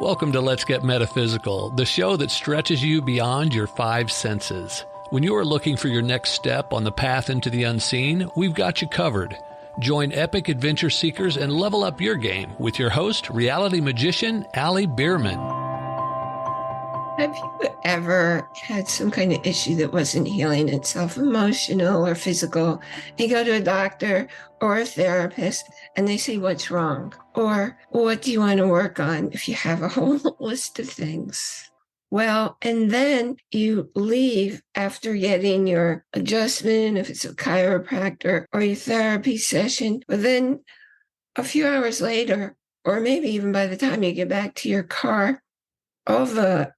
Welcome to Let's Get Metaphysical, the show that stretches you beyond your five senses. When you are looking for your next step on the path into the unseen, we've got you covered. Join epic adventure seekers and level up your game with your host, reality magician Bierman. Have you ever had some kind of issue that wasn't healing itself, emotional or physical? You go to a doctor or a therapist and they say, what's wrong? Or what do you want to work on if you have a whole list of things? Well, and then you leave after getting your adjustment, if it's a chiropractor or your therapy session, but then a few hours later, or maybe even by the time you get back to your car, all the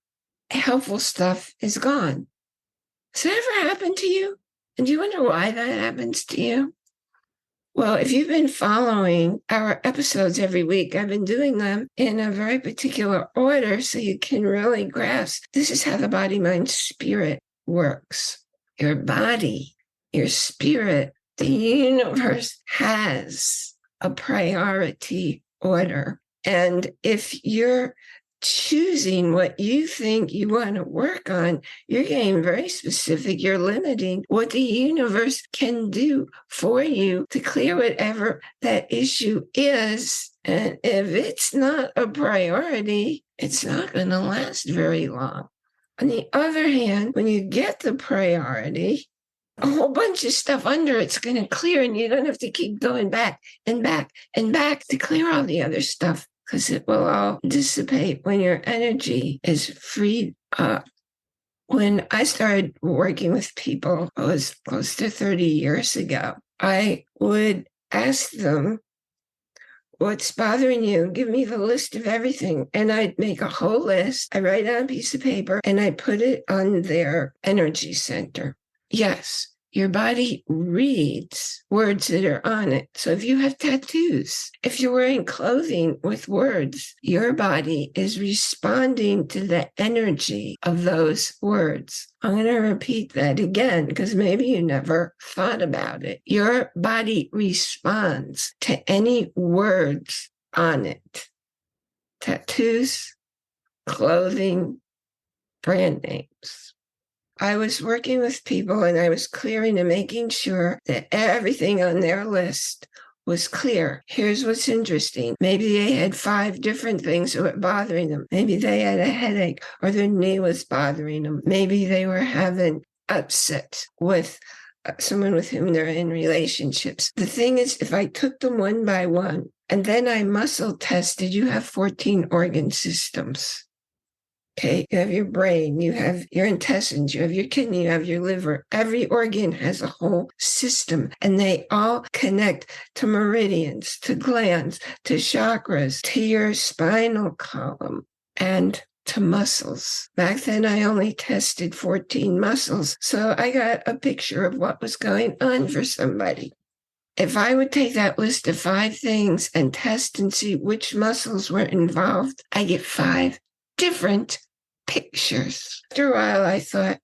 helpful stuff is gone. Has that ever happened to you? And do you wonder why that happens to you? Well, if you've been following our episodes every week, I've been doing them in a very particular order so you can really grasp this is how the body, mind, spirit works. Your body, your spirit, the universe has a priority order. And if you're choosing what you think you want to work on, you're getting very specific. You're limiting what the universe can do for you to clear whatever that issue is. And if it's not a priority, it's not going to last very long. On the other hand, when you get the priority, a whole bunch of stuff under it's going to clear, and you don't have to keep going back and back and back to clear all the other stuff, because it will all dissipate when your energy is freed up. When I started working with people, it was close to 30 years ago, I would ask them, what's bothering you? Give me the list of everything. And I'd make a whole list. I write it on a piece of paper and I put it on their energy center. Yes. Your body reads words that are on it. So if you have tattoos, if you're wearing clothing with words, your body is responding to the energy of those words. I'm going to repeat that again because maybe you never thought about it. Your body responds to any words on it. Tattoos, clothing, brand names. I was working with people and I was clearing and making sure that everything on their list was clear. Here's what's interesting. Maybe they had 5 different things that were bothering them. Maybe they had a headache or their knee was bothering them. Maybe they were having upset with someone with whom they're in relationships. The thing is, if I took them one by one and then I muscle tested, you have 14 organ systems. Okay, you have your brain, you have your intestines, you have your kidney, you have your liver. Every organ has a whole system, and they all connect to meridians, to glands, to chakras, to your spinal column, and to muscles. Back then, I only tested 14 muscles, so I got a picture of what was going on for somebody. If I would take that list of 5 things and test and see which muscles were involved, I get 5 different pictures. After a while, I thought,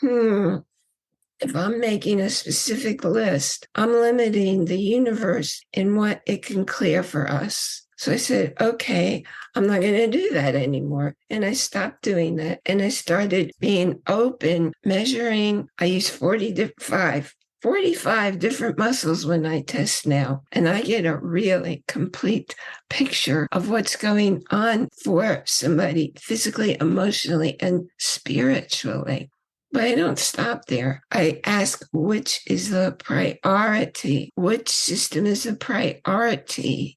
if I'm making a specific list, I'm limiting the universe in what it can clear for us. So I said, okay, I'm not going to do that anymore. And I stopped doing that. And I started being open, measuring. I use 45 different muscles when I test now. And I get a really complete picture of what's going on for somebody physically, emotionally, and spiritually. But I don't stop there. I ask, which is the priority? Which system is a priority?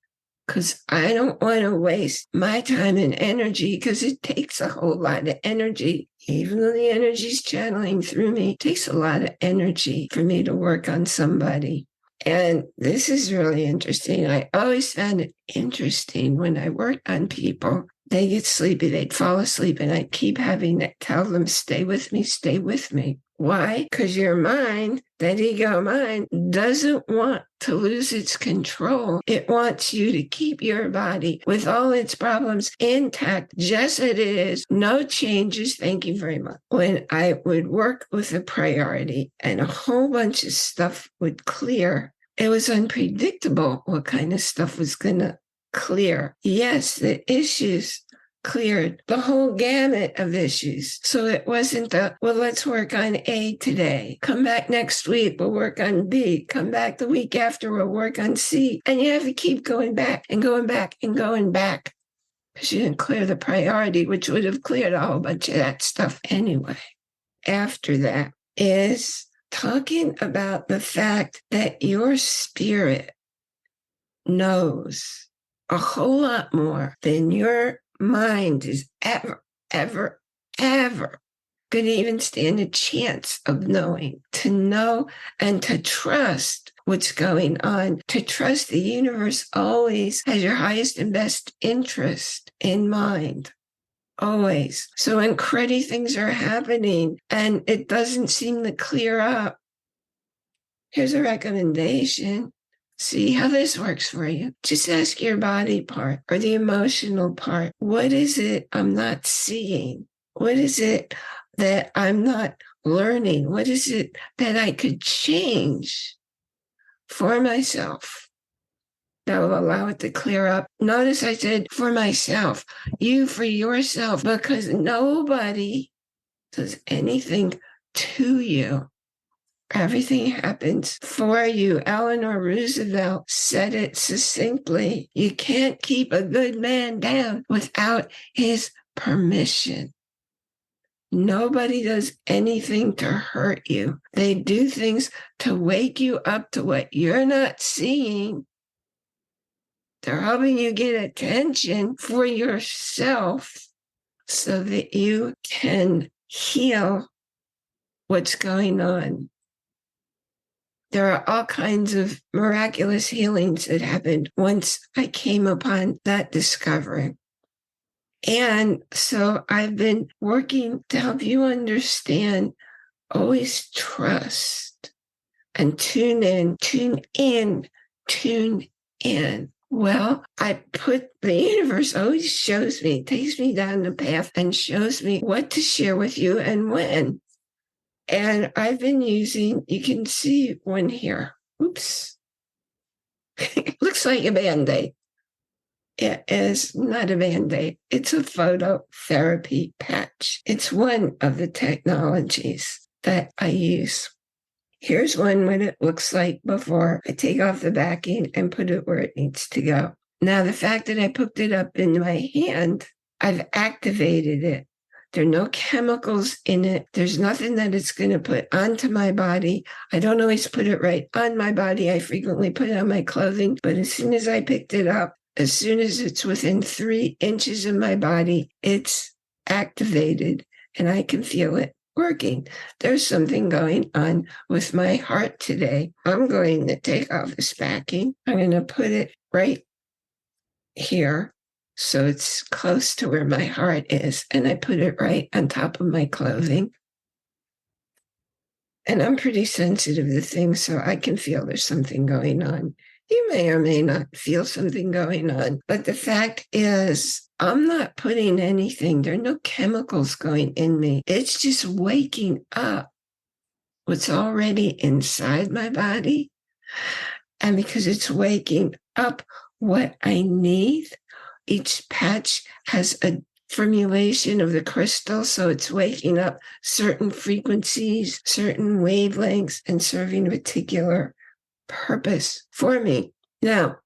Because I don't want to waste my time and energy, because it takes a whole lot of energy. Even though the energy is channeling through me, it takes a lot of energy for me to work on somebody. And this is really interesting. I always found it interesting when I worked on people. They get sleepy, they'd fall asleep, and I'd keep having to tell them, stay with me, stay with me. Why? Because your mind, that ego mind, doesn't want to lose its control. It wants you to keep your body with all its problems intact, just as it is, no changes. Thank you very much. When I would work with a priority and a whole bunch of stuff would clear, it was unpredictable what kind of stuff was going to clear. Yes, the issues cleared the whole gamut of issues. So it wasn't well, let's work on A today. Come back next week, we'll work on B. Come back the week after, we'll work on C. And you have to keep going back and going back and going back because you didn't clear the priority, which would have cleared a whole bunch of that stuff anyway. After that is talking about the fact that your spirit knows a whole lot more than your mind is ever going to even stand a chance of knowing. To know and to trust what's going on, to trust the universe always has your highest and best interest in mind. Always. So when cruddy things are happening and it doesn't seem to clear up, here's a recommendation. See how this works for you. Just ask your body part or the emotional part. What is it I'm not seeing? What is it that I'm not learning? What is it that I could change for myself that will allow it to clear up? Notice I said for myself, you for yourself, because nobody does anything to you. Everything happens for you. Eleanor Roosevelt said it succinctly. You can't keep a good man down without his permission. Nobody does anything to hurt you. They do things to wake you up to what you're not seeing. They're helping you get attention for yourself so that you can heal what's going on. There are all kinds of miraculous healings that happened once I came upon that discovery. And so I've been working to help you understand, always trust and tune in. Well, the universe always shows me, takes me down the path and shows me what to share with you and when. And I've been using, you can see one here. Oops. Looks like a Band-Aid. It is not a Band-Aid. It's a phototherapy patch. It's one of the technologies that I use. Here's one what it looks like before I take off the backing and put it where it needs to go. Now, the fact that I put it up in my hand, I've activated it. There are no chemicals in it. There's nothing that it's going to put onto my body. I don't always put it right on my body. I frequently put it on my clothing. But as soon as I picked it up, as soon as it's within 3 inches of my body, it's activated and I can feel it working. There's something going on with my heart today. I'm going to take off this backing. I'm going to put it right here. So it's close to where my heart is. And I put it right on top of my clothing. And I'm pretty sensitive to things, so I can feel there's something going on. You may or may not feel something going on. But the fact is, I'm not putting anything. There are no chemicals going in me. It's just waking up what's already inside my body. And because it's waking up what I need, each patch has a formulation of the crystal, so it's waking up certain frequencies, certain wavelengths, and serving a particular purpose for me. Now,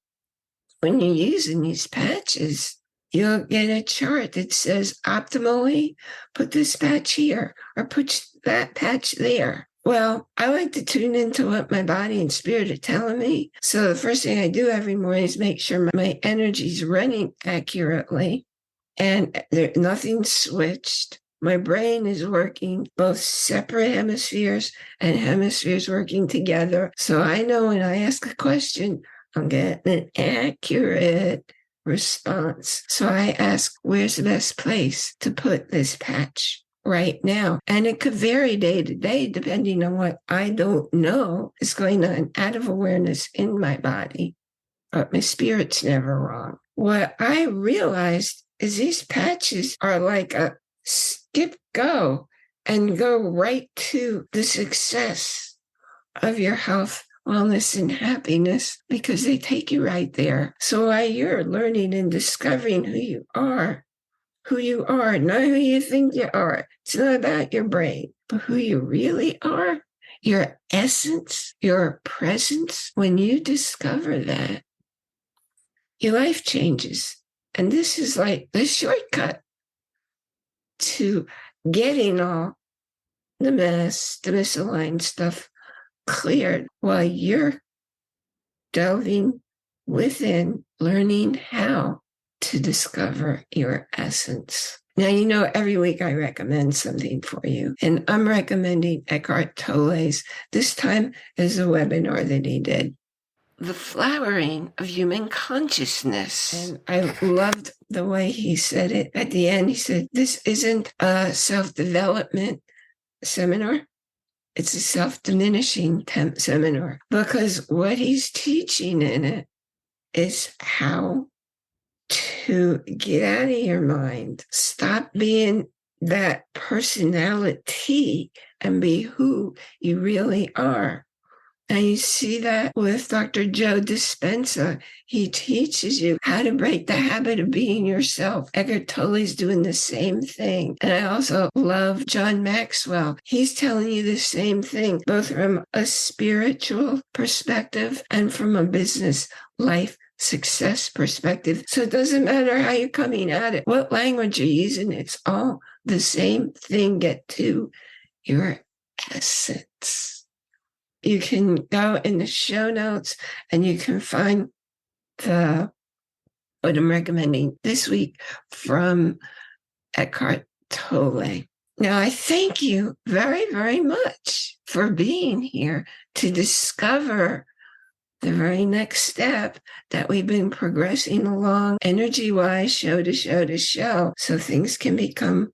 when you're using these patches, you'll get a chart that says optimally put this patch here or put that patch there. Well, I like to tune into what my body and spirit are telling me. So the first thing I do every morning is make sure my energy's running accurately and nothing's switched. My brain is working, both separate hemispheres and hemispheres working together. So I know when I ask a question, I'm getting an accurate response. So I ask, where's the best place to put this patch right now? And it could vary day to day depending on what I don't know is going on out of awareness in my body. But my spirit's never wrong. What I realized is these patches are like a skip go and go right to the success of your health, wellness, and happiness because they take you right there. So while you're learning and discovering who you are, who you are, not who you think you are. It's not about your brain, but who you really are, your essence, your presence. When you discover that, your life changes. And this is like the shortcut to getting all the mess, the misaligned stuff cleared while you're delving within, learning how to discover your essence. Now, you know, every week I recommend something for you, and I'm recommending Eckhart Tolle's. This time is a webinar that he did, The Flowering of Human Consciousness. And I loved the way he said it. At the end, he said, this isn't a self-development seminar. It's a self-diminishing seminar, because what he's teaching in it is how to get out of your mind, stop being that personality and be who you really are. And you see that with Dr. Joe Dispenza. He teaches you how to break the habit of being yourself. Eckhart Tolle's doing the same thing. And I also love John Maxwell. He's telling you the same thing, both from a spiritual perspective and from a business life success perspective. So it doesn't matter how you're coming at it, what language you're using, it's all the same thing. Get to your essence. You can go in the show notes and you can find what I'm recommending this week from Eckhart Tolle. Now, I thank you very, very much for being here to discover the very next step that we've been progressing along energy-wise, show to show to show, so things can become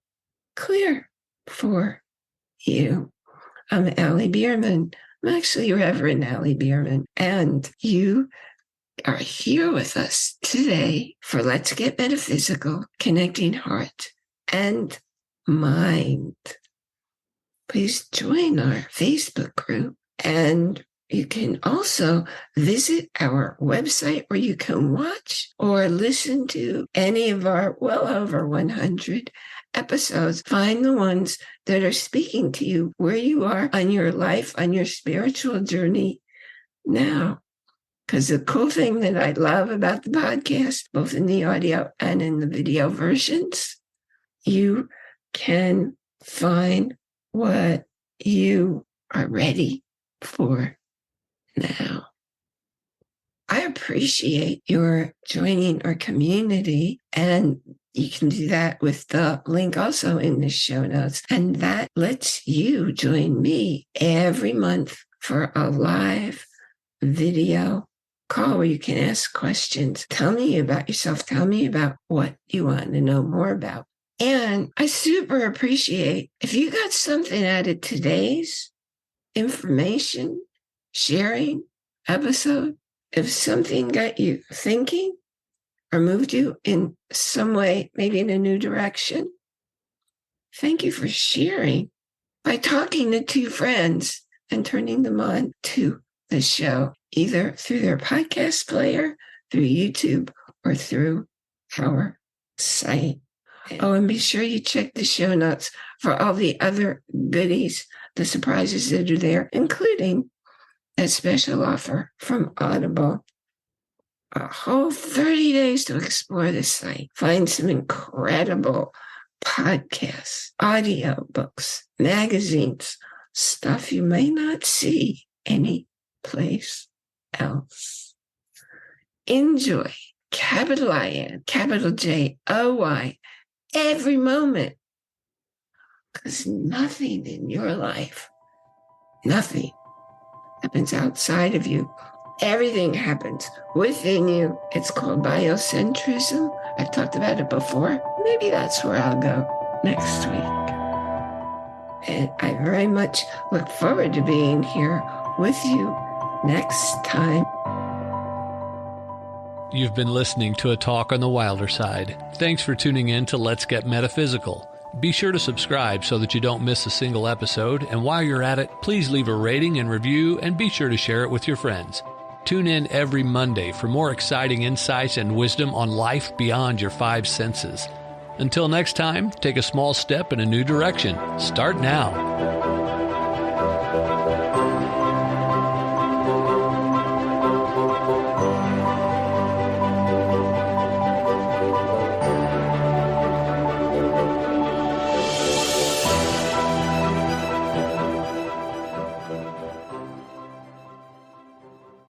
clear for you. I'm Allie Bierman. I'm actually Reverend Allie Bierman, and you are here with us today for Let's Get Metaphysical, Connecting Heart and Mind. Please join our Facebook group, and you can also visit our website where you can watch or listen to any of our well over 100 episodes. Find the ones that are speaking to you where you are on your life, on your spiritual journey now. Because the cool thing that I love about the podcast, both in the audio and in the video versions, you can find what you are ready for now. I appreciate your joining our community, and you can do that with the link also in the show notes. And that lets you join me every month for a live video call where you can ask questions. Tell me about yourself. Tell me about what you want to know more about. And I super appreciate if you got something out of today's information sharing episode, if something got you thinking or moved you in some way, maybe in a new direction, thank you for sharing by talking to two friends and turning them on to the show, either through their podcast player, through YouTube, or through our site. Oh, and be sure you check the show notes for all the other goodies, the surprises that are there, including a special offer from Audible. A whole 30 days to explore the site. Find some incredible podcasts, audio books, magazines, stuff you may not see any place else. Enjoy, capital I-N, capital J-O-Y, every moment. Because nothing in your life, nothing happens outside of you. Everything happens within you. It's called biocentrism. I've talked about it before. Maybe that's where I'll go next week. And I very much look forward to being here with you next time. You've been listening to a talk on the wilder side. Thanks for tuning in to Let's Get Metaphysical. Be sure to subscribe so that you don't miss a single episode, and while you're at it, please leave a rating and review, and be sure to share it with your friends. Tune in every Monday for more exciting insights and wisdom on life beyond your five senses. Until next time, take a small step in a new direction. Start now.